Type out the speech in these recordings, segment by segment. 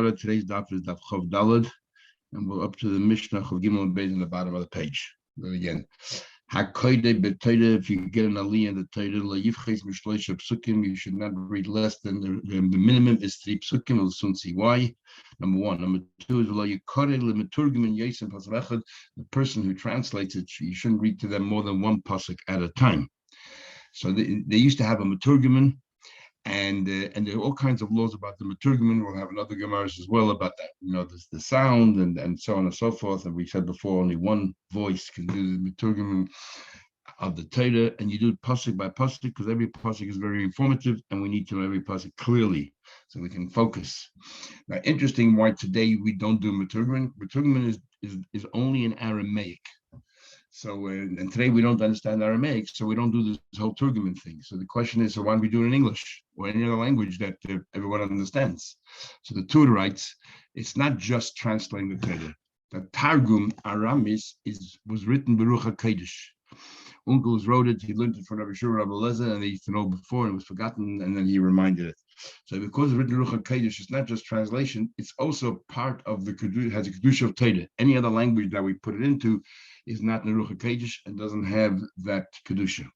Today's daf is daf Chav Dalad, and we're up to the Mishnah Chav Gimel and Beis on the bottom of the page. Then again, Hakoide b'Torah. If you get an aliyah in the Torah, la yifches mishloisha psukim. You should not read less than the minimum is 3 psukim. We'll soon see why. Number one. Number two is la yikore lemeturgim and yesem pasach. The person who translates it, you shouldn't read to them more than one pasuk at a time. So they used to have a meturgiman. And there are all kinds of laws about the meturgiman. We'll have another gemaras as well about that. You know, there's the sound and so on and so forth. And we said before, only one voice can do the meturgiman of the Torah, and you do it pasuk by pasuk because every pasuk is very informative, and we need to know every pasuk clearly so we can focus. Now, interesting why today we don't do meturgiman. Meturgiman is only in Aramaic. So, and today we don't understand Aramaic, so we don't do this whole Turguman thing. So the question is, so why don't we do it in English or any other language that everyone understands? So the Torah writes, it's not just translating the Torah. The Targum Aramis was written Baruch HaKodesh. Uncles wrote it, he learned it from Rabbi Shur Rabbi Lezer, and they used to know before, and it was forgotten, and then he reminded it. So because it's written Baruch HaKodesh, it's not just translation, it's also part of the Kedusha, has a Kedusha of Torah. Any other language that we put it into is not Baruch HaKodesh and doesn't have that Kedusha.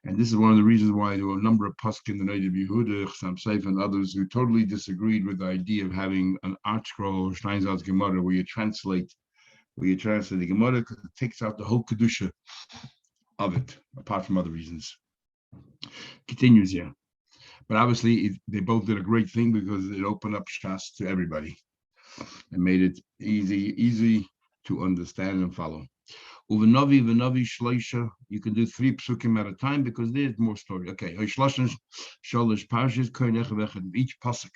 And this is one of the reasons why there were a number of Paskin, the Noda B'Yehuda, Chassam Sofer, and others who totally disagreed with the idea of having an art scroll or Steinsaltz Gemara where you translate the Gemara because it takes out the whole Kedusha of it, apart from other reasons. Continues here. But obviously, they both did a great thing because it opened up Shas to everybody and made it easy to understand and follow. Uvenovi shloisha, you can do 3 psukim at a time because there's more story. Okay, each pasuk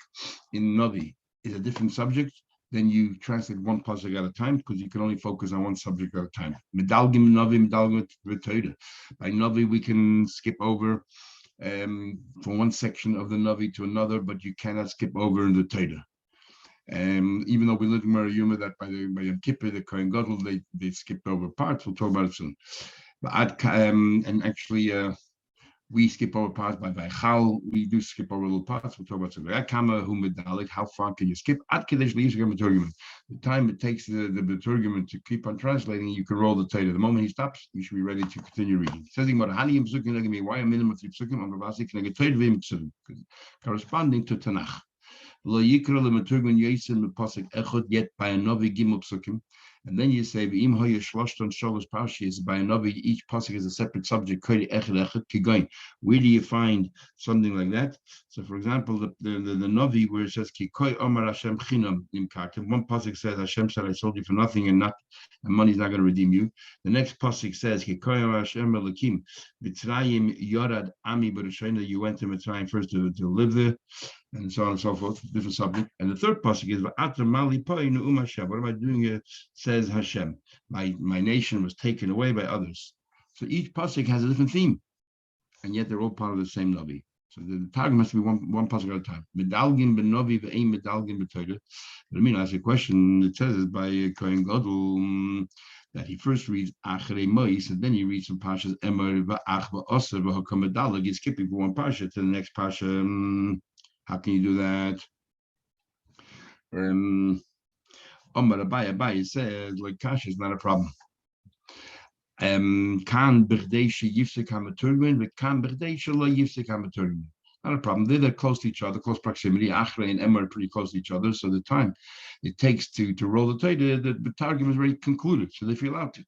in Novi is a different subject. Then you translate one pasuk at a time because you can only focus on one subject at a time. Medalgim Novi, medalgim v'Torah. By Novi, we can skip over from one section of the Navi to another, but you cannot skip over in the Torah. Even though we live in Mariyuma, that by Yom Kippur, the Kohen Gadol, they skipped over parts. We'll talk about it soon. But and actually, we skip over parts by Vaychal. We do skip over little parts. We'll talk about it. How far can you skip? The time it takes the Meturgiman to keep on translating, you can roll the Torah. The moment he stops, you should be ready to continue reading. It says, why a minimum of 3 psukim? Corresponding to Tanakh. Yet by a Novi Gimel psukim, and then you say by a Novi, each pasuk is a separate subject. Where do you find something like that? So, for example, the Novi where it says Omar Hashem Chinam Nimkartim, one pasuk says Hashem said I sold you for nothing and money's not going to redeem you. The next pasuk says Hashem Elokim Mitzrayim Yorad Ami B'Rishayna, you went to Mitzrayim first to live there, and so on and so forth, different subject. And the third pasuk is V'atam Mali Poi Nu'um Hashem. What am I doing here? Says Hashem. My nation was taken away by others. So each pasuk has a different theme, and yet they're all part of the same Navi. So the target must be one pasuk at a time. Medalgin ben Navi ve'ein medalgin b'Torah. But I mean, I ask a question. It says by Kohen Gadol that he first reads Achrei Mois, and then he reads some pashas Emor va'ach va'oser v'hakam medalag. He's skipping from one pasha to the next pasha. How can you do that? Omar Abai says, like Kasha is not a problem. Kan b'chdei yifsek hamaturgin, but kan b'chdei lo yifsek hamaturgin. Not a problem. They're close to each other, close proximity. Achrei and Emor are pretty close to each other, so the time it takes to roll the Torah, the targum is already concluded, so they feel allowed to.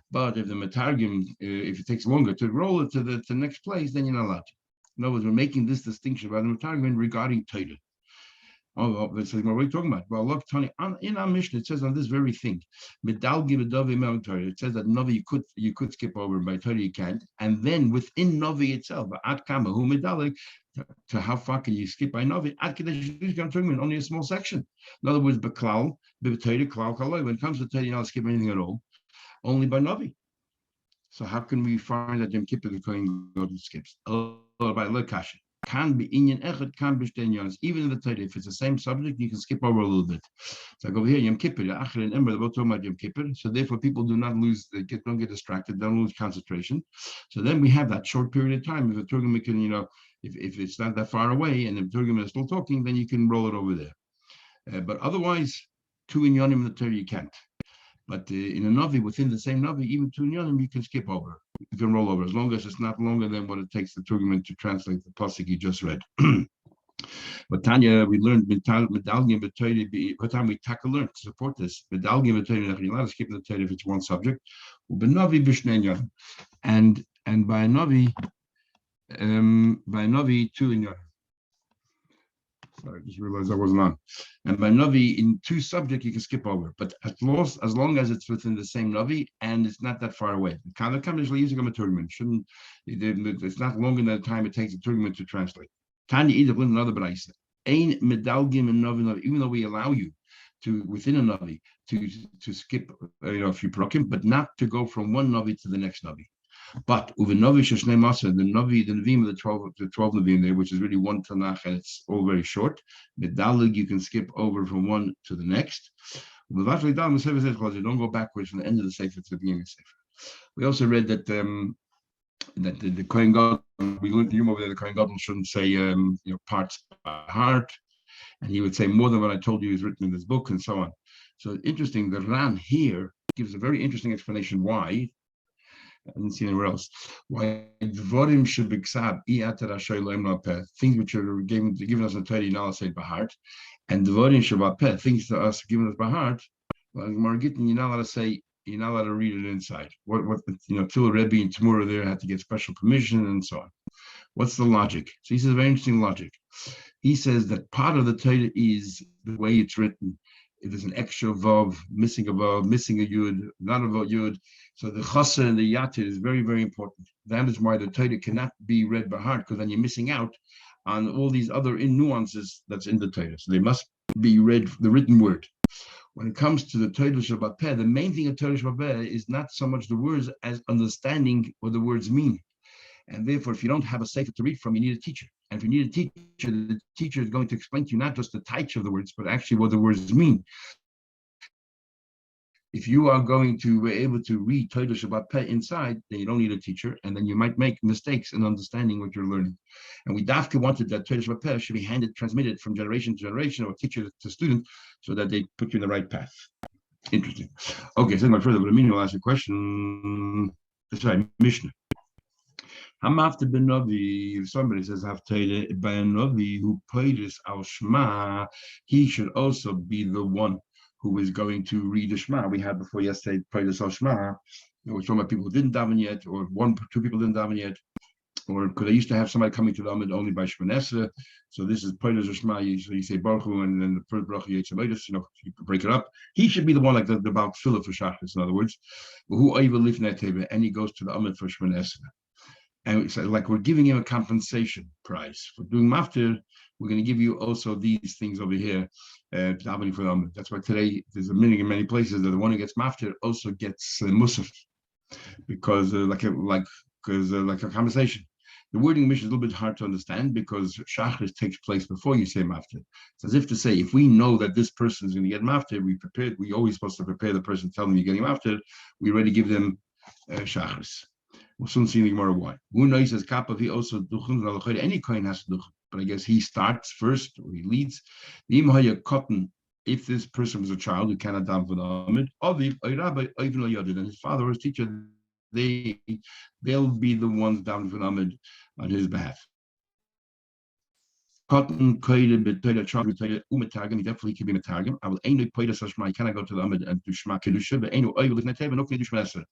But if the metargum, if it takes longer to roll it to the next place, then you're not allowed to. In other words, we're making this distinction about the metargum regarding Torah. Oh, that's what we're talking about. Well, look, Tony, in our Mishnah, it says on this very thing, it says that Novi you could skip over, by Torah you can't. And then within Novi itself, to how far can you skip by Novi? Only a small section. In other words, when it comes to Torah, you're not skipping anything at all, only by Novi. So how can we find that Yom Kippur the Kohen Gadol skips? By Lekasha. Can be inyan echad, can be shtenyans. Even in the Torah, if it's the same subject, you can skip over a little bit. So like over here, Yom Kippur, Achar and Ember, they're both talking about Yom Kippur. So therefore, people do not lose, don't get distracted, don't lose concentration. So then we have that short period of time. If a Turgum can, if it's not that far away, and the Turgum is still talking, then you can roll it over there. But otherwise, two inyanim in the Torah you can't. But in a Navi, within the same Navi, even two inyanim you can skip over. You can roll over, as long as it's not longer than what it takes the Turguman to translate the pasuk you just read. But Tanya, we learned medallion b'Torah. What time we learned to support this? Medallion b'Torah. You're allowed to skip the Torah if it's one subject. B'Navi b'Shnei and by a Navi, two inyanim. Sorry, I just realized I wasn't on. And by Navi, in two subjects, you can skip over. But as long as it's within the same Navi and it's not that far away. It's not longer than the time it takes the Turguman to translate. Tanya either win another Braisa. Ain medalgim and Navi, even though we allow you to, within a Navi, to skip a few prokim, but not to go from one Navi to the next Navi. But the Navim of the 12 Navim there, which is really one Tanakh and it's all very short. The Dalig you can skip over from one to the next. You don't go backwards from the end of the Sefer to the beginning of the Sefer. We also read that the Kohen Gadol, we learned over there, the Kohen Gadol shouldn't say parts by heart, and he would say more than what I told you is written in this book, and so on. So interesting, the Ran here gives a very interesting explanation why. I didn't see anywhere else. Why dvorim should be ksab things which are given us in the Torah, you're not allowed to say by heart, and dvorim should things to us given us by heart. Like Margittin, you're not allowed to say. You're not allowed to read it inside. Till Rebbe and Tamura there had to get special permission and so on. What's the logic? So he says a very interesting logic. He says that part of the Torah is the way it's written. If there's an extra vav, missing a yud, not a yud. So the chasa and the yatir is very, very important. That is why the Torah cannot be read by heart, because then you're missing out on all these other nuances that's in the Torah. So they must be read, the written word. When it comes to the Torah Shabbat Peh, the main thing of Torah Shabbat Peh is not so much the words as understanding what the words mean. And therefore, if you don't have a sefer to read from, you need a teacher. And if you need a teacher, the teacher is going to explain to you not just the types of the words, but actually what the words mean. If you are going to be able to read Torah Shabbat Peh inside, then you don't need a teacher, and then you might make mistakes in understanding what you're learning. And we dafka wanted that Torah Shabbat Peh should be transmitted from generation to generation, or teacher to student, so that they put you in the right path. Interesting. Okay, so my further, but Amin will ask a question. That's right, Mishnah. Hamafter ben Navi, if somebody says Haftarah by a Navi who paid al Shema, he should also be the one who is going to read the Shema. We had before yesterday, Peiris al Shema. We're talking about people who didn't daven yet, or two people didn't daven yet, or because I used to have somebody coming to the Amid only by Shmoneh. So this is Peiris al Shema. So you say Baruch Hu, and then the first bracha Yitzchak, you break it up. He should be the one like the Baal Tefillah for Shachris, in other words, who Oiva Lifnei Teva, and he goes to the Amid for Shmoneh. And it's like we're giving him a compensation prize for doing maftir. We're going to give you also these things over here. For them. That's why today there's a meaning in many places that the one who gets maftir also gets musaf, because like a compensation. The wording mission is a little bit hard to understand because shachris takes place before you say maftir. It's as if to say, if we know that this person is going to get maftir, we always supposed to prepare the person, tell them you're getting maftir. We already give them shachris. We'll soon see in the Gemara why. Who knows as kappa he also duchen? Any coin has to duchen, but I guess he starts first or he leads. If this person was a child who cannot daven for the Amid, and his father or his teacher, they'll be the ones davening for the Amid on his behalf. Cotton koide betoida child betoida umetagim, he definitely can be metagim. I will ain't poida sashma. You cannot go to the Amid and do shma kedusha, but ain't oil with neteva, no kedusha nesa.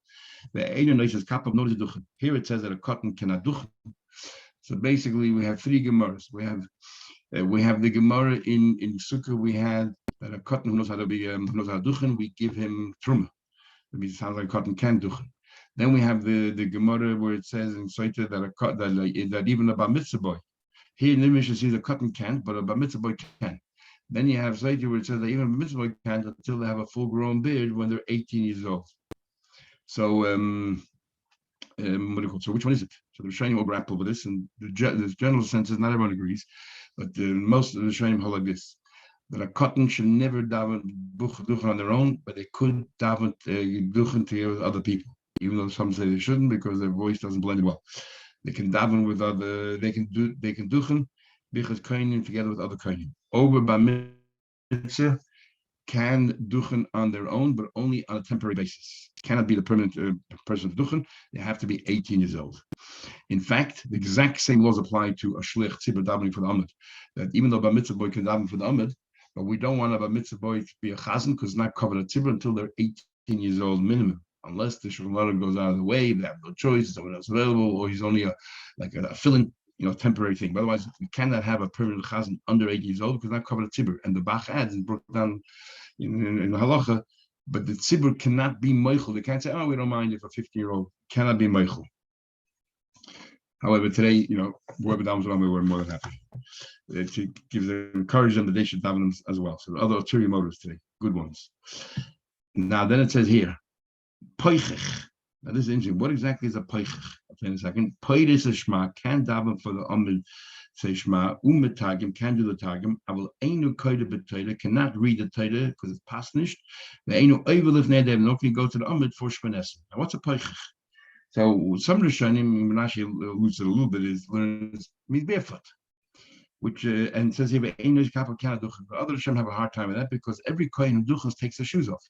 The ain't no says kappa notice duchen. Here it says that a cotton cannot duchen. So basically, we have three gemaras. We have the gemara in Sukkah. We had that a cotton who knows how to duchen. We give him truma. That means it sounds like a cotton can duchen. Then we have the gemara where it says in Soita that even a bar mitzvah boy. Here in the Mishnah says a cotton can't, but a bar mitzvah boy can. Then you have Soita where it says that even a bar mitzvah boy can't until they have a full-grown beard when they're 18 years old. So so which one is it? So the Rishonim will grapple with this, and the general sense is not everyone agrees, but most of the Rishonim hold like this: that a cotton should never daven duchen on their own, but they could daven duchen together with other people, even though some say they shouldn't because their voice doesn't blend well. They can daven with other. They can duchen bichas kohanim together with other kohanim. Over by mitzvah can duchen on their own, but only on a temporary basis. Cannot be the permanent person's duchen. They have to be 18 years old. In fact, the exact same laws apply to a shlich tzibur davening for the Amud. That even though a mitzvah boy can daven for the Amud, but we don't want a mitzvah boy to be a chazan because it's not covered a tzibur until they're 18 years old minimum. Unless the shulchan goes out of the way, they have no choice, someone else available, or he's only a fill-in, temporary thing. But otherwise, we cannot have a permanent chazan under 18 years old because it's not covered a tzibur. And the Bach adds and broke down in the halacha, but the tzibur cannot be meichel. They can't say, "Oh, we don't mind if a 15-year-old cannot be meichel." However, today, whoever davens on, we're more than happy to give them encourage them that they should daven as well. So the other ulterior motives today, good ones. Now, then it says here, poichich. Now this is interesting. What exactly is a poichich? I'll tell you in a second. Poiris shma can daven for the amid. Say Shema, Targum can do the Targum. I will Ainu Koida B'Toida, cannot read the Toida because it's pasnished. The Ainu Oivelif Nedev, no can go to the Amid for Shmanesim. Now, what's a Peichach? So, some Rishonim, Menashe alludes to it a little bit, means barefoot, which, and says here, Ainu Kappa cannot do it. But other Rishonim have a hard time with that because every Kohen who duchas takes their shoes off.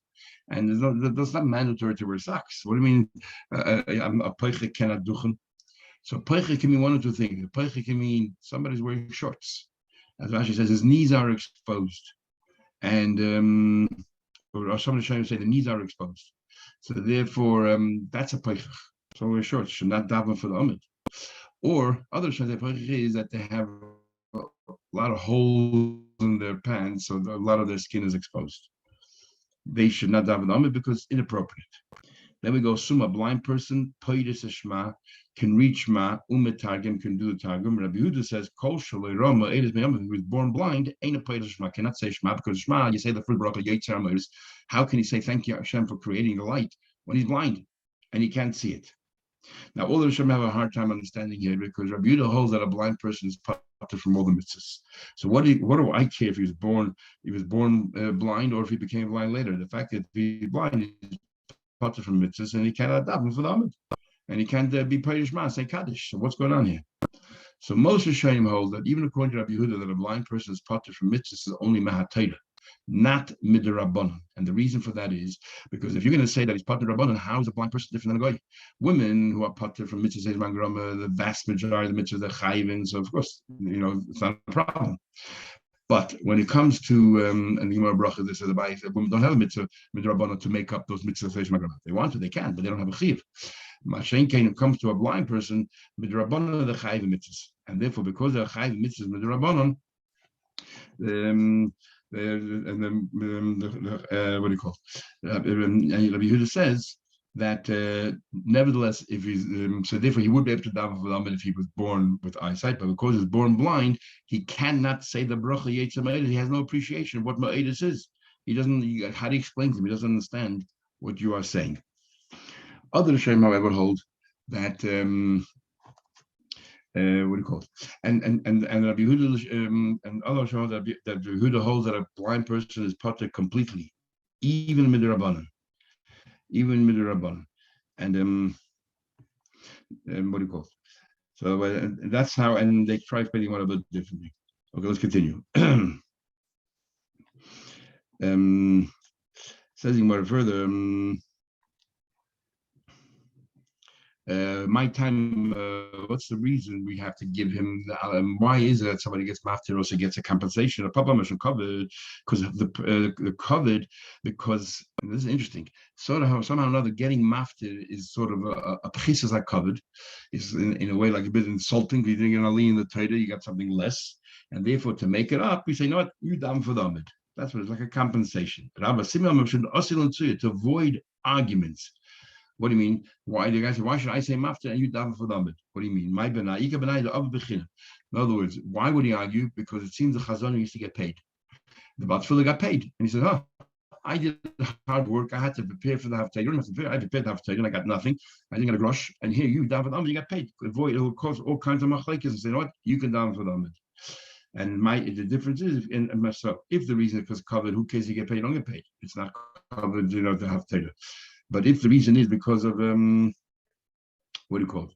And that's not mandatory to wear socks. What do you mean a Peichach cannot do it? So peiche can mean one or two things. Peiche can mean somebody's wearing shorts. As Rashi says, his knees are exposed. And or somebody's trying to say the knees are exposed. So therefore, that's a peiche. So wear shorts, should not daven for the Amid. Or other say peiche is that they have a lot of holes in their pants, so a lot of their skin is exposed. They should not daven the Amid because it's inappropriate. Then we go Summa, blind person, Poidis Shema, can read Shema, Targum can do the Targum. Rabbi Yehuda says, Kol Shaloi Rama, Eidis Meyam, who was born blind, ain't a Poidis Shema, cannot say Shema, because Shema, you say the first bracha, Yetzer HaMoedus. How can he say thank you, Hashem, for creating the light when he's blind and he can't see it? Now, all the Rishonim have a hard time understanding here because Rabbi Yehuda holds that a blind person is parted from all the mitzvahs. So what do I care if he was born blind or if he became blind later? The fact that he's blind is from mitzvahs, and he cannot daven for the Amid, and he can't be Peirush Ma, say Kaddish. So what's going on here? So most Rishonim hold that even according to Rabbi Yehuda, that a blind person is parted from mitzvahs is only Mahatayra, not Midrabbanan. And the reason for that is because if you're going to say that he's parted Rabbanan, how is a blind person different than a goy? Women who are parted from mitzvahs, the vast majority of the mitzvahs are chayvin, so of course, it's not a problem. But when it comes to and the Gemara Bracha, this is the Bible, women don't have a mitzvah midrabanan to make up those mitzvahs. They want to, they can, but they don't have a chiv. Mashen when it comes to a blind person, midrabanan the chayiv mitzvahs, and therefore because they're chayiv mitzvahs midrabanan, what do you call? Rabbi Yehuda says that nevertheless, if he's so therefore he would be able to daven for the Amid if he was born with eyesight, but because he's born blind, he cannot say the bracha Yetzer Ma'edus. He has no appreciation of what Ma'edus is. He doesn't. How do you explain to him? He doesn't understand what you are saying. Other Rishonim, however, hold that what do you call it? And Rabbi Yehuda and other Rishonim that Rabbi Yehuda holds that a blind person is parted completely, even midrabanan. Even midrabanan, and what do you call it? So that's how, and they try explaining one a bit differently. Okay, let's continue. Says more further. My time, what's the reason we have to give him? Why is it that somebody gets maftir also gets a compensation? A papa mission covered because of the covered, because this is interesting. Somehow or another, getting maftir is sort of a piece as I covered, is in a way like a bit insulting. If you didn't get a lean in the trader, you got something less, and therefore to make it up, we say, you know what, you down for the Amid. That's what it's like, a compensation. To avoid arguments. What do you mean? Why the guy say, why should I say mafta and you daven for the Amid? What do you mean? My benai, ika benai the ab begin. In other words, why would he argue? Because it seems the Chazon used to get paid. The Bat Tefillah got paid, and he said, "Oh, I did hard work. I had to prepare for the Haftarah. You don't have to prepare. I prepared the Haftarah, and I got nothing. I didn't get a grosh. And here you daven for the Amid, you got paid. Avoid, it will cause all kinds of machlekes and say, you know what? You can daven for the Amid. And the difference is, so if the reason is because covered, who cares? You get paid, you don't get paid. It's not covered, the Haftarah. But if the reason is because of what do you call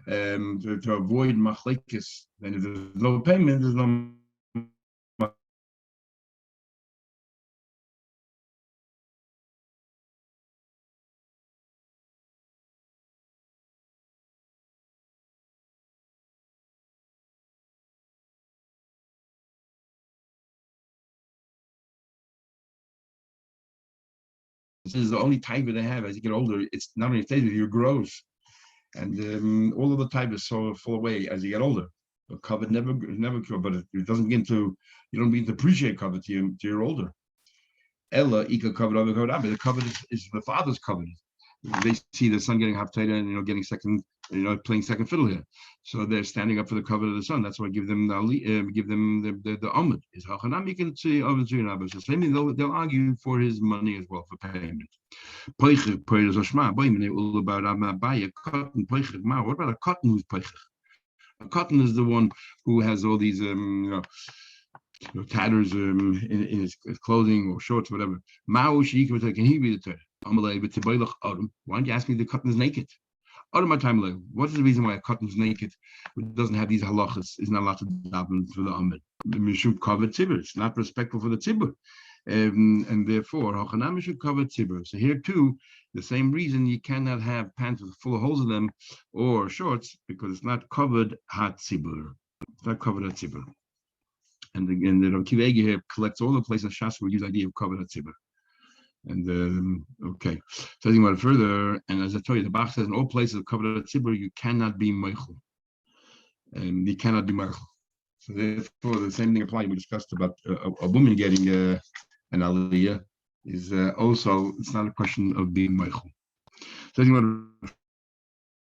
it? To avoid machlekes, then if there's no payment, there's no This is the only type they have. As you get older, it's not only stays with you, it grows. And all of the type is so fall away as you get older. But covet never cure, but it doesn't begin to, you don't begin to appreciate covet till you're older. Ella, Ika covet, other covet, but the covet is the father's covet. They see the son getting haftarah and getting second, playing second fiddle here. So they're standing up for the covet of the son. That's why I give them the amud. Is hachanam, you can see over the so same thing, they'll argue for his money as well for payment. Poichik, poichik zoshma. Boy, when they all about Abaya cotton poichik ma. What about a cotton who's poichik? A cotton is the one who has all these tatters in his clothing or shorts, whatever. Mao sheikum, can he be the Torah? Why don't you ask me the cotton is naked? What is the reason why a cotton is naked? It doesn't have these halachas. Is not allowed to daven for the amid. Mishum cover tzibur. It's not respectful for the tzibur, and therefore hachanam should cover tzibur. So here too, the same reason you cannot have pants full of holes in them or shorts because it's not covered hat tzibur. It's not covered hat tzibur. And again, the Rav Kiva here collects all the places in Shas where we use the idea of covered hat tzibur. And okay, so thinking about it further, and as I told you, the Bach says in all places of covered tzibur you cannot be meichel, and you cannot be meichel. So therefore, the same thing applies. We discussed about a woman getting an aliyah is also, it's not a question of being meichel. So thinking about it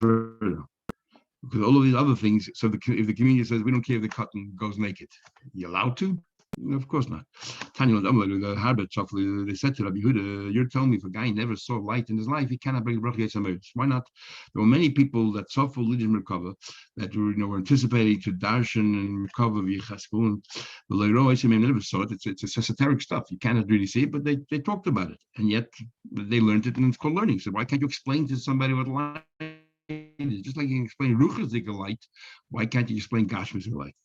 further, because all of these other things. So if the community says we don't care if the cotton goes naked, you allowed to? No, of course not. Tanya the Harbet, they said to Rabbi Yehuda, you're telling me if a guy never saw light in his life, he cannot bring bracha yetzameres. Why not? There were many people that saw full religion recover, that were anticipating to darshan and recover via chaskun. But they never saw it. It's esoteric stuff. You cannot really see it, but they talked about it, and yet they learned it, and it's called learning. So why can't you explain to somebody what light is? Just like you can explain ruchas light, why can't you explain gashmis light?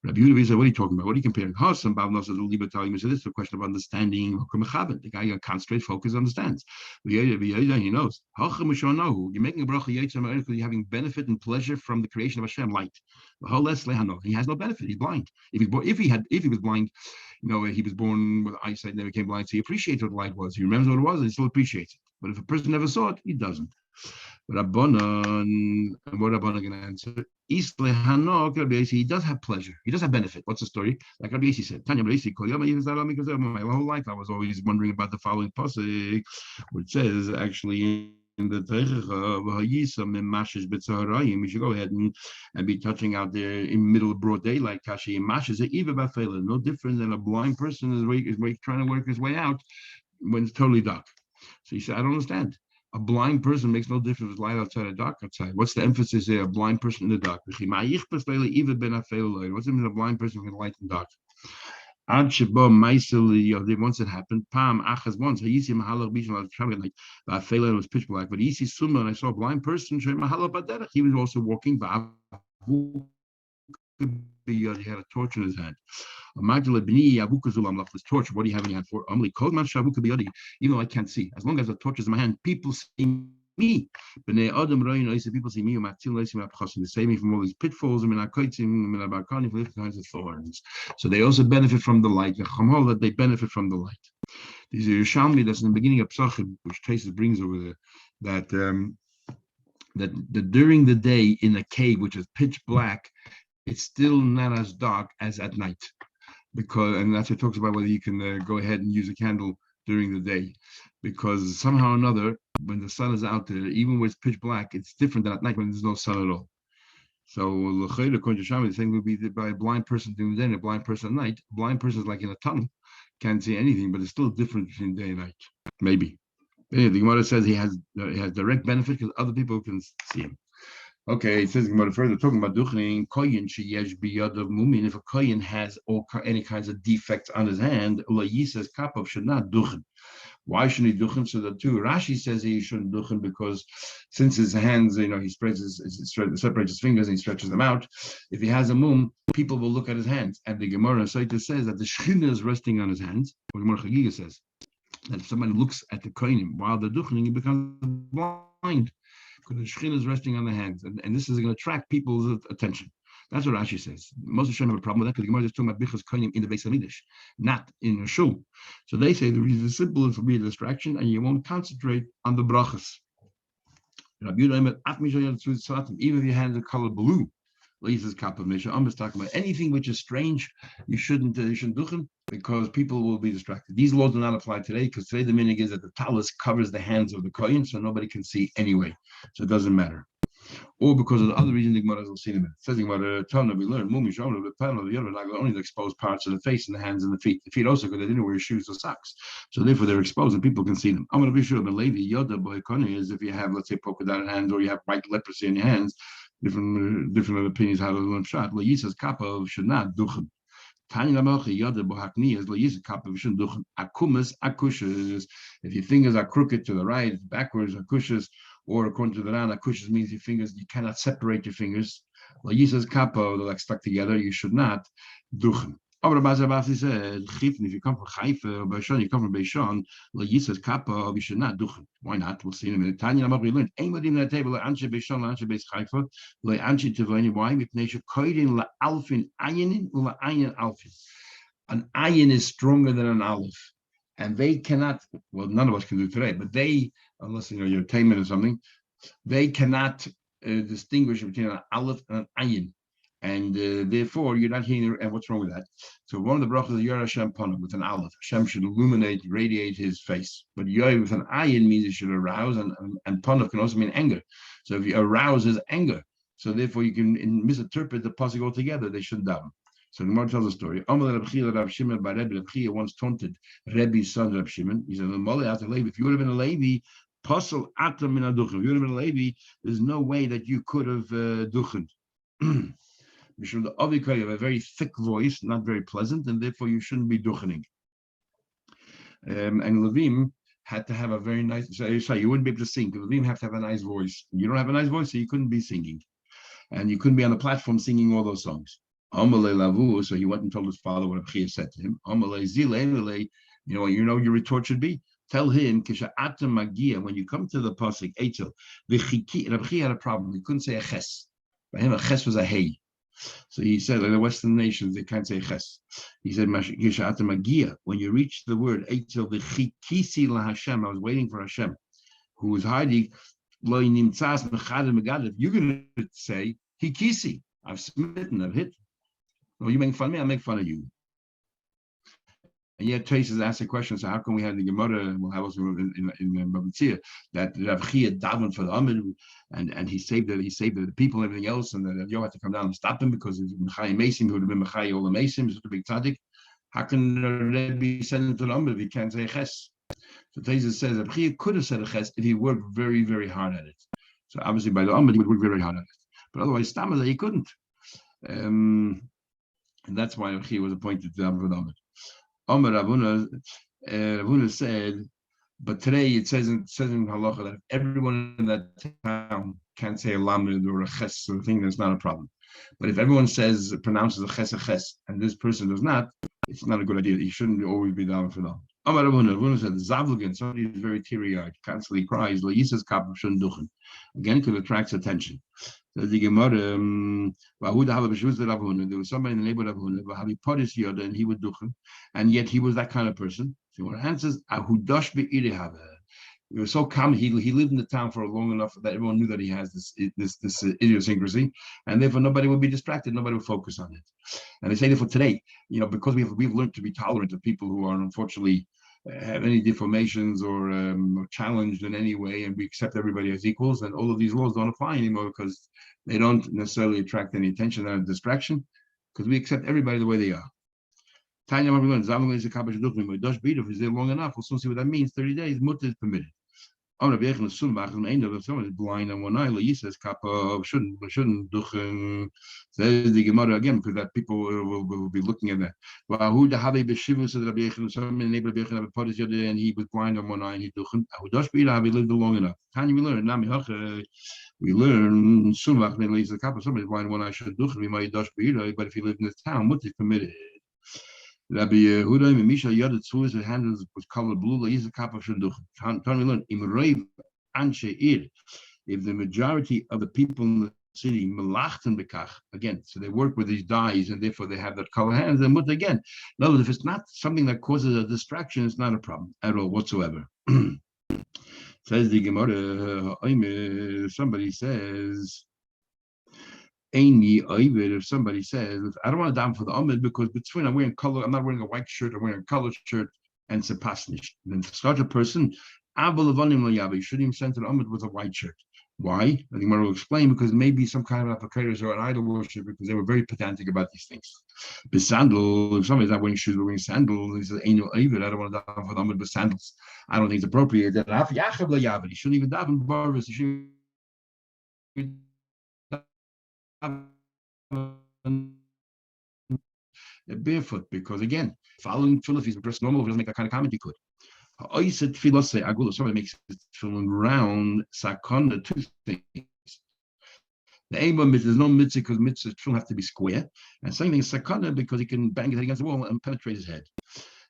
Rabbi Yehuda said, what are you talking about? What are you comparing? Hassan Bav Nosas Liba telling me, so this is a question of understanding. The guy who concentrates, focus, understands. He knows. You're making a bracha because you're having benefit and pleasure from the creation of Hashem, light. He has no benefit. He's blind. If he was blind, he was born with eyesight, never became blind, so he appreciates what light was. He remembers what it was, and he still appreciates it. But if a person never saw it, he doesn't. But Rabbanan, and what Rabbanan can answer? He does have pleasure. He does have benefit. What's the story? Like Rabbi Yossi said, Tanya Rabbi Yossi, my whole life I was always wondering about the following pasuk, which says actually in the we should go ahead and be touching out there in the middle of broad daylight. Kashi mashes no different than a blind person is trying to work his way out when it's totally dark. So he said, I don't understand. A blind person makes no difference if it's light outside or dark outside. What's the emphasis there? A blind person in the dark. What's the mean a blind person in light and dark? Once it happened, once it was pitch black, but and I saw a blind person. He was also walking. He had a torch in his hand. This torch, what do you have in your hand for? Even though I can't see, as long as the torch is in my hand, people see me. People see me. They save me from all these pitfalls and different kinds of thorns. So they also benefit from the light. That they benefit from the light. These are Yerushalmi. That's in the beginning of Psachim, which Tesis brings over there. That during the day in a cave, which is pitch black, it's still not as dark as at night, and that's what it talks about whether you can go ahead and use a candle during the day, because somehow or another, when the sun is out there, even when it's pitch black, it's different than at night when there's no sun at all. So the same would be by a blind person during the day and a blind person at night. A blind person is like in a tunnel, can't see anything, but it's still different between day and night, maybe. But anyway, the Gemara says he has direct benefit because other people can see him. Okay, it says further talking about duchening koyin sheyesh biyad of mumin. If a koyin has any kinds of defects on his hand, layisa's kapov should not duchen. Why shouldn't he duchen? So the two Rashi says he shouldn't duchen because since his hands, he separates his fingers and he stretches them out. If he has a mum, people will look at his hands. And the Gemara Saita says that the Shechina is resting on his hands. Or Gemara Chagiga says that if somebody looks at the koyinim while they're duchening, he becomes blind. Because the Shechina is resting on the hands, and this is going to attract people's attention. That's what Rashi says. Most of them have a problem with that because the Gemara is talking about bichas konim in the Beis Hamikdash, not in a shul. So they say the reason is simple is to be a distraction and you won't concentrate on the brachas. Even if your hands are colored blue, I'm just talking about anything which is strange. You shouldn't do them because people will be distracted. These laws do not apply today because today the meaning is that the talus covers the hands of the kohen, so nobody can see anyway. So it doesn't matter. Or because of the other reason the Gemara will see in a minute. It says in Gemara, we learn only the exposed parts of the face and the hands and the feet. The feet also because they didn't wear shoes or socks, so therefore they're exposed and people can see them. I'm going to be sure, but lady yoda boy is if you have, let's say, polka dotted hands or you have white leprosy in your hands. Different opinions how to learn shot. Yisas kappa should not duchen. Tanya Lamalchi Yoda Bohakni is Layis Kappa Vishun Duchen Akumas Akushas. If your fingers are crooked to the right, backwards, Akushas, or according to the Ran, Akushas means your fingers, you cannot separate your fingers. Layisas Kappa, they're like stuck together, you should not Duchen. Aber Bazabasi said, if you come from Haifa or Beishan, you come from Beishan, Layisas Kappa, you should not Duchen. Why not? We'll see in a minute. Tanya Lamalchi learned, anybody in that table, Anshe Beishan, Anshe Beis Haifa, Lay Anshe Tivani, why? Mipnesha Koidin La Alfin Ayinin, La Ayin Alfin. An ayin is stronger than an aleph, and they cannot. Well, none of us can do today, but they, unless you're a tamen or something, they cannot distinguish between an aleph and an ayin, and therefore you're not hearing. And what's wrong with that? So one of the brachas is Yer Hashem Panav with an aleph. Hashem should illuminate, radiate His face, but Yoy with an ayin means it should arouse, and Panav can also mean anger. So if you arouse His anger, so therefore you can misinterpret the pasuk altogether. They shouldn't daven. So the Gemara tells a story. Rav Shimon by Rebbe. Reb Chia once taunted Rebbe's son, Reb Shimon. He said, if you would have been a Levi, Pasal Atam min aduchen. If you would have been a Levi, there's no way that you could have duchened. The Avikai have a very thick voice, not very pleasant, and therefore you shouldn't be duchening. And Levim had to have a very nice, so you wouldn't be able to sing. Levim have to have a nice voice. You don't have a nice voice, so you couldn't be singing. And you couldn't be on the platform singing all those songs. So he went and told his father what Abchia said to him. Your retort should be, tell him, when you come to the pasuk, Eitel, and Abchia had a problem. He couldn't say a ches. By him, a ches was a hey. So he said, like the Western nations, they can't say ches. He said, when you reach the word Eitel, v'chikisi la Hashem, I was waiting for Hashem, who was hiding, you're going to say, hikisi, I've smitten, I've hit. Well, you make fun of me, I make fun of you. And yet Taisus asked a question, so how can we have the Gemara, we'll have also in Babatzia, that Rav Chia davened for the Amid, and he saved the people and everything else, and that you had to come down and stop him because it's Mechai Mesim, who would have been Mechai Ola Mesim, such a big tzaddik. How can Rebbe send him to the Amid if he can't say a ches? So Taisus says that Chia could have said a ches if he worked very, very hard at it. So obviously by the Amid, he would work very hard at it. But otherwise, Stamala, he couldn't. And that's why he was appointed to David. Amar Ravuna said, but today it says in Halacha that everyone in that town can't say a lamed or a ches, so the thing that's not a problem. But if everyone pronounces a ches, and this person does not, it's not a good idea. He shouldn't always be down for them. Amar Ravuna said, Zavlgan, somebody is very teary-eyed, constantly cries, Lo Yisas Kappa shouldn't duchen. Again, because it attracts attention. So the Gemara, there was somebody in the neighborhood of Huna, and he would duchen, and yet he was that kind of person. So what answers, it was so common. He lived in the town for long enough that everyone knew that he has this idiosyncrasy, and therefore nobody would be distracted. Nobody would focus on it. And they say therefore today, because we've learned to be tolerant of people who are unfortunately have any deformations or challenged in any way, and we accept everybody as equals, and all of these laws don't apply anymore because they don't necessarily attract any attention and distraction, because we accept everybody the way they are. Tanya, if he's there long enough, we'll soon see what that means. 30 days, mutter is permitted. If someone is blind on one eye, he says kappa shouldn't duchen. Says the Gemara again, because that people will be looking at that. And he was blind on one eye and he duchen. He lived long enough. Can we learn? We learn somebody is blind on one eye should duchen. We might but if he lived in the town, what is permitted? Rabbi Yehuda Misha Yad Tzuz, his hand was colored blue. He's a kappa shadduch. Can we learn? If the majority of the people in the city, melachten bekach. Again, so they work with these dyes, and therefore they have that color hands. And what again? No, if it's not something that causes a distraction, it's not a problem at all whatsoever. Says the Gemara, somebody says, if somebody says, I don't want to down for the Amid because between I'm wearing color, I'm not wearing a white shirt, I'm wearing a colored shirt, and it's a pasnish. Then start a person, you shouldn't even send to the Amid with a white shirt. Why? I think Gemara will explain because maybe some kind of applicators or an idol worship because they were very pedantic about these things. The sandal, if somebody's not wearing shoes, wearing sandals, he says, I don't want to down for the Amid with sandals. I don't think it's appropriate. He shouldn't even daven barbers. He shouldn't barefoot because again, following tefillah, if he's a person normal, if he doesn't make that kind of comment, he could. Somebody makes it feeling round, sakana, two things. The aim of mitzvah is no mitzvah because mitzvah tefillin have to be square, and second thing is sakana because he can bang his head against the wall and penetrate his head.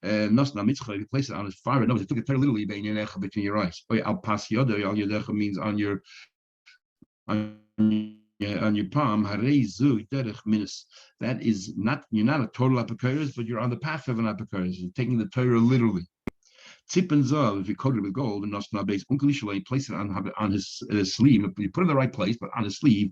Nosna mitzvah, you place it on his forehead. No, they took it very literally between your eyes. Al pas yoda, al yodecha means on your palm. That is not, you're not a total apokores, but you're on the path of an apokores. You're taking the Torah literally. Tzipin zav, if you coat it with gold, and nosna base unkelishalei, place it on his sleeve. You put it in the right place, but on his sleeve.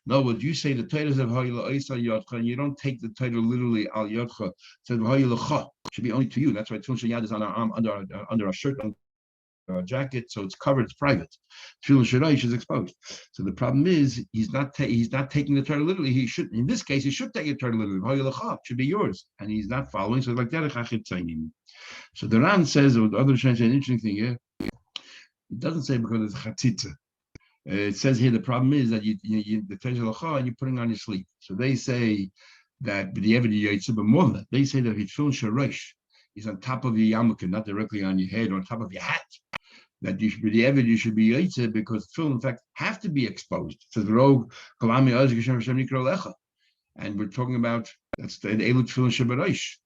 No, what you say the Torah is of and you don't take the Torah literally al yodcha. It should be only to you. That's why tefillin sheyad is on our arm under our shirt. Jacket, so it's covered, it's private. Tefillin shiraish is exposed. So the problem is he's not taking the Torah literally. He should, in this case, he should take the Torah literally. It should be yours, and he's not following. So like that. So the Ran says, or the other say an interesting thing here. It doesn't say because it's chatzitza. It says here the problem is that you the Torah and you're putting on your sleeve. So they say that but more than that, they say that if tefillin shiraish is on top of your yarmulke, not directly on your head or on top of your hat. That you should be the evidence, you should be yaitze because tefillin, in fact, have to be exposed. It says rogue and we're talking about that's the elu tefillin shebereish.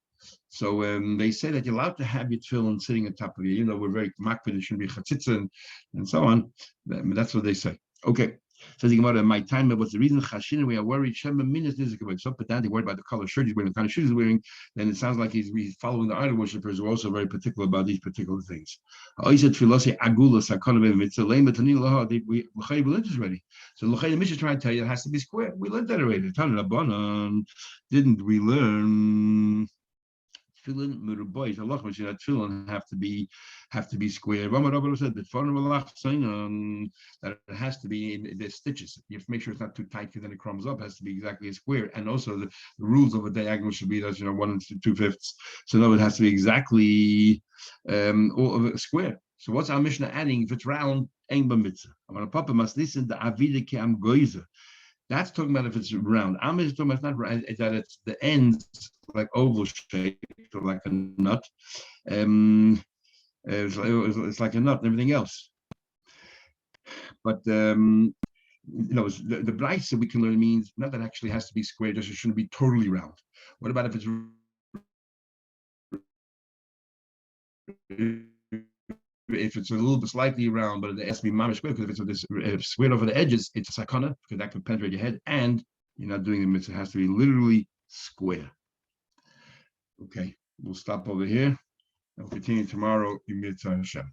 So they say that you're allowed to have your tefillin sitting on top of you. You know, we're very makbid, it shouldn't be chatzitza and so on. That's what they say. Okay. Says the Gemara, my time, what's the reason? Chashin, we are worried. Shema minus is so pedantic, worried about the color shirt he's wearing, the kind of shoes he's wearing. Then it sounds like he's following the idol worshippers who are also very particular about these particular things. I said philosophy agula sakana it's a lame betanil we learned this already. So the Mishnah is trying to tell you it has to be square. We learned that already. Didn't we learn? Tefillin muraboy, Allah that tefillin have to be square. Rama said that it has to be in the stitches. You have to make sure it's not too tight because then it crumbs up. It has to be exactly a square. And also the rules of a diagonal should be that 1 and 2/5. So no, it has to be exactly all of a square. So what's our Mishnah adding? If it's round, ein b'mitzvah. I'm gonna papa must listen to avida ke am goizer. That's talking about if it's round. Am is talking about not round, that it's the ends like oval shaped or like a nut. It's like a nut and everything else. But the brayso we can learn means not that it actually has to be square, just it shouldn't be totally round. What about if it's a little bit slightly round, but it has to be mamish square, because if it's squared over the edges, it's a sakana, because that can penetrate your head, and you're not doing the mitzvah. It has to be literally square. Okay, we'll stop over here. I'll continue tomorrow in Mitzvah Hashem.